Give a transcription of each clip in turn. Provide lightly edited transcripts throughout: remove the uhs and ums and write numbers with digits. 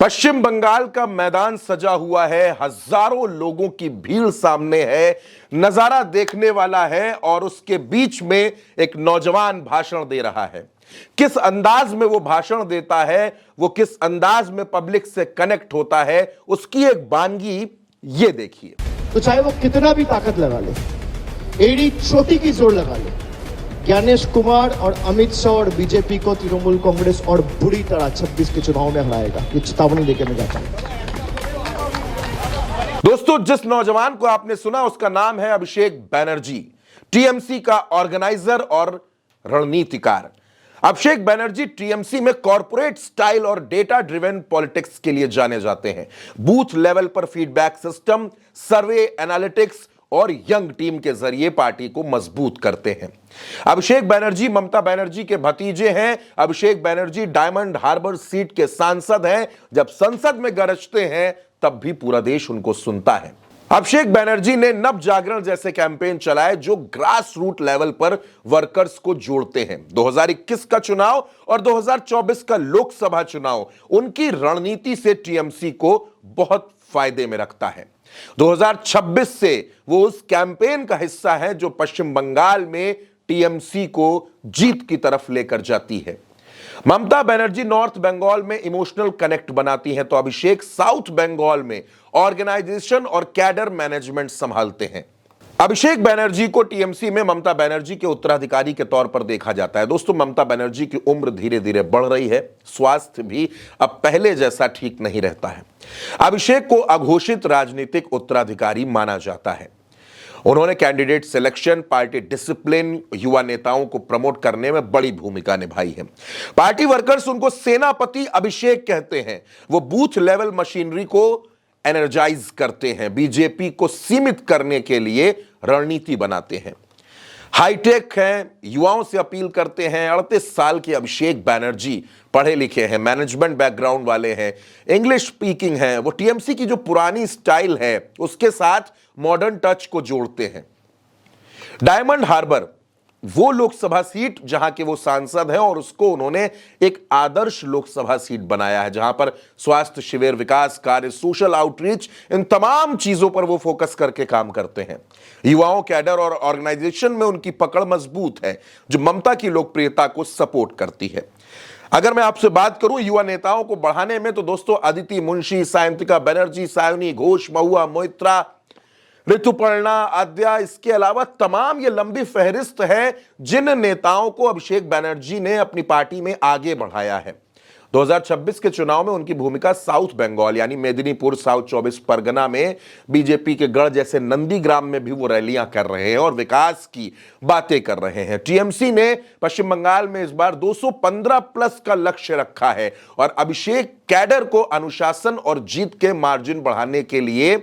पश्चिम बंगाल का मैदान सजा हुआ है, हजारों लोगों की भीड़ सामने है, नजारा देखने वाला है और उसके बीच में एक नौजवान भाषण दे रहा है। किस अंदाज में वो भाषण देता है, वो किस अंदाज में पब्लिक से कनेक्ट होता है, उसकी एक बानगी ये देखिए। तो चाहे वो कितना भी ताकत लगा ले, एड़ी चोटी की जोर लगा ले, ज्ञानेश कुमार और अमित शाह और बीजेपी को तृणमूल कांग्रेस और बुरी तरह 26 के चुनाव में हराएगा। ये चेतावनी देकर मैं जाता हूं। दोस्तों, जिस नौजवान को आपने सुना उसका नाम है अभिषेक बैनर्जी, टीएमसी का ऑर्गेनाइजर और रणनीतिकार। अभिषेक बैनर्जी टीएमसी में कॉर्पोरेट स्टाइल और डेटा ड्रिवन पॉलिटिक्स के लिए जाने जाते हैं। बूथ लेवल पर फीडबैक सिस्टम, सर्वे एनालिटिक्स और यंग टीम के जरिए पार्टी को मजबूत करते हैं। अभिषेक बैनर्जी ममता बनर्जी के भतीजे हैं। अभिषेक बैनर्जी डायमंड हार्बर सीट के सांसद हैं। जब संसद में गरजते हैं तब भी पूरा देश उनको सुनता है। अभिषेक बैनर्जी ने नव जागरण जैसे कैंपेन चलाए जो ग्रास रूट लेवल पर वर्कर्स को जोड़ते हैं। 2021 का चुनाव और 2024 का लोकसभा चुनाव उनकी रणनीति से टीएमसी को बहुत फायदे में रखता है। 2026 से वो उस कैंपेन का हिस्सा है जो पश्चिम बंगाल में टीएमसी को जीत की तरफ लेकर जाती है। ममता बनर्जी नॉर्थ बंगाल में इमोशनल कनेक्ट बनाती हैं, तो अभिषेक साउथ बंगाल में ऑर्गेनाइजेशन और कैडर मैनेजमेंट संभालते हैं। अभिषेक बैनर्जी को टीएमसी में ममता बनर्जी के उत्तराधिकारी के तौर पर देखा जाता है। दोस्तों, ममता बनर्जी की उम्र धीरे धीरे बढ़ रही है, स्वास्थ्य भी अब पहले जैसा ठीक नहीं रहता है। अभिषेक को अघोषित राजनीतिक उत्तराधिकारी माना जाता है। उन्होंने कैंडिडेट सिलेक्शन, पार्टी डिसिप्लिन, युवा नेताओं को प्रमोट करने में बड़ी भूमिका निभाई है। पार्टी वर्कर्स उनको सेनापति अभिषेक कहते हैं। वो बूथ लेवल मशीनरी को एनर्जाइज करते हैं, बीजेपी को सीमित करने के लिए रणनीति बनाते हैं। हाईटेक हैं, युवाओं से अपील करते हैं। 38 साल के अभिषेक बैनर्जी पढ़े लिखे हैं, मैनेजमेंट बैकग्राउंड वाले हैं, इंग्लिश स्पीकिंग हैं। वो टीएमसी की जो पुरानी स्टाइल है उसके साथ मॉडर्न टच को जोड़ते हैं। डायमंड हार्बर वो लोकसभा सीट जहां के वो सांसद हैं और उसको उन्होंने एक आदर्श लोकसभा सीट बनाया है, जहां पर स्वास्थ्य शिविर, विकास कार्य, सोशल आउटरीच, इन तमाम चीजों पर वो फोकस करके काम करते हैं। युवाओं, कैडर और ऑर्गेनाइजेशन में उनकी पकड़ मजबूत है जो ममता की लोकप्रियता को सपोर्ट करती है। अगर मैं आपसे बात करूं युवा नेताओं को बढ़ाने में, तो दोस्तों अदिति मुंशी, सायंतिका बनर्जी, सायोनी घोष, महुआ मोइत्रा, ऋतुपर्णा, आद्या, इसके अलावा तमाम ये लंबी फहरिस्त है जिन नेताओं को अभिषेक बैनर्जी ने अपनी पार्टी में आगे बढ़ाया है। 2026 के चुनाव में उनकी भूमिका साउथ बंगाल यानी मेदिनीपुर, साउथ 24 परगना में बीजेपी के गढ़ जैसे नंदीग्राम में भी वो रैलियां कर रहे हैं और विकास की बातें कर रहे हैं। टीएमसी ने पश्चिम बंगाल में इस बार 215 प्लस का लक्ष्य रखा है और अभिषेक कैडर को अनुशासन और जीत के मार्जिन बढ़ाने के लिए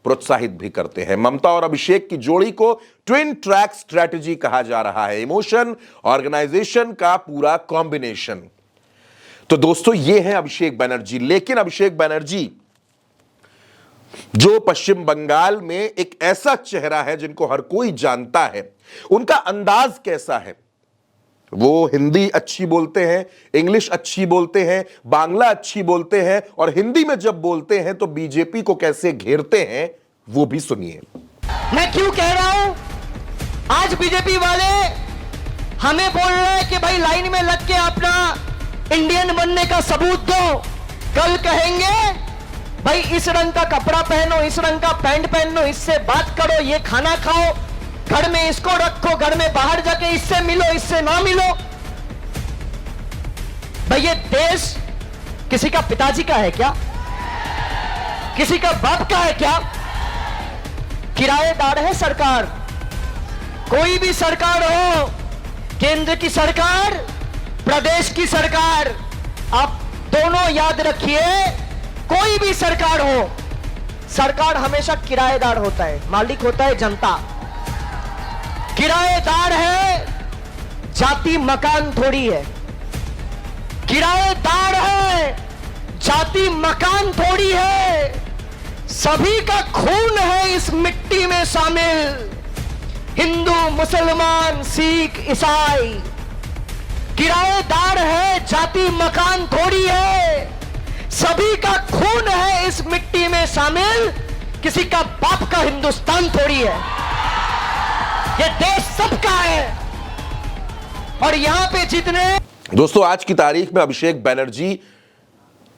प्रोत्साहित भी करते हैं। ममता और अभिषेक की जोड़ी को ट्विन ट्रैक स्ट्रेटजी कहा जा रहा है, इमोशन ऑर्गेनाइजेशन का पूरा कॉम्बिनेशन। तो दोस्तों ये है अभिषेक बनर्जी। लेकिन अभिषेक बनर्जी जो पश्चिम बंगाल में एक ऐसा चेहरा है जिनको हर कोई जानता है, उनका अंदाज कैसा है? वो हिंदी अच्छी बोलते हैं, इंग्लिश अच्छी बोलते हैं, बांग्ला अच्छी बोलते हैं और हिंदी में जब बोलते हैं तो बीजेपी को कैसे घेरते हैं वो भी सुनिए। मैं क्यों कह रहा हूं, आज बीजेपी वाले हमें बोल रहे हैं कि भाई लाइन में लग के अपना इंडियन बनने का सबूत दो। कल कहेंगे भाई इस रंग का कपड़ा पहनो, इस रंग का पैंट पहनो, इससे बात करो, ये खाना खाओ, घर में इसको रखो, घर में बाहर जाके इससे मिलो, इससे ना मिलो। भाई ये देश किसी का पिताजी का है क्या? किसी का बाप का है क्या? किराएदार है सरकार। कोई भी सरकार हो, केंद्र की सरकार, प्रदेश की सरकार, आप दोनों याद रखिए, कोई भी सरकार हो, सरकार हमेशा किराएदार होता है, मालिक होता है जनता। किराएदार है, जाति मकान थोड़ी है। किराएदार है, जाति मकान थोड़ी है। सभी का खून है इस मिट्टी में शामिल, हिंदू, मुसलमान, सिख, ईसाई। किराएदार है, जाति मकान थोड़ी है। सभी का खून है इस मिट्टी में शामिल, किसी का बाप का हिंदुस्तान थोड़ी है, ये देश सबका है। और यहां पे जितने दोस्तों आज की तारीख में अभिषेक बैनर्जी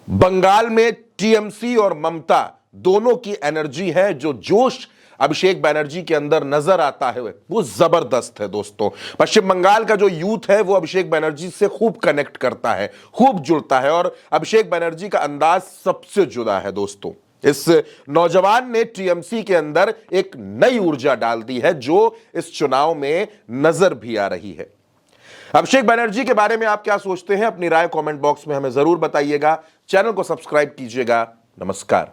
बंगाल में टीएमसी और ममता दोनों की एनर्जी है, जो जोश अभिषेक बैनर्जी के अंदर नजर आता है वो जबरदस्त है। दोस्तों पश्चिम बंगाल का जो यूथ है वो अभिषेक बैनर्जी से खूब कनेक्ट करता है, खूब जुड़ता है, और अभिषेक बैनर्जी का अंदाज सबसे जुदा है। दोस्तों इस नौजवान ने टीएमसी के अंदर एक नई ऊर्जा डाल दी है, जो इस चुनाव में नजर भी आ रही है। अभिषेक बैनर्जी के बारे में आप क्या सोचते हैं? अपनी राय कमेंट बॉक्स में हमें जरूर बताइएगा। चैनल को सब्सक्राइब कीजिएगा। नमस्कार।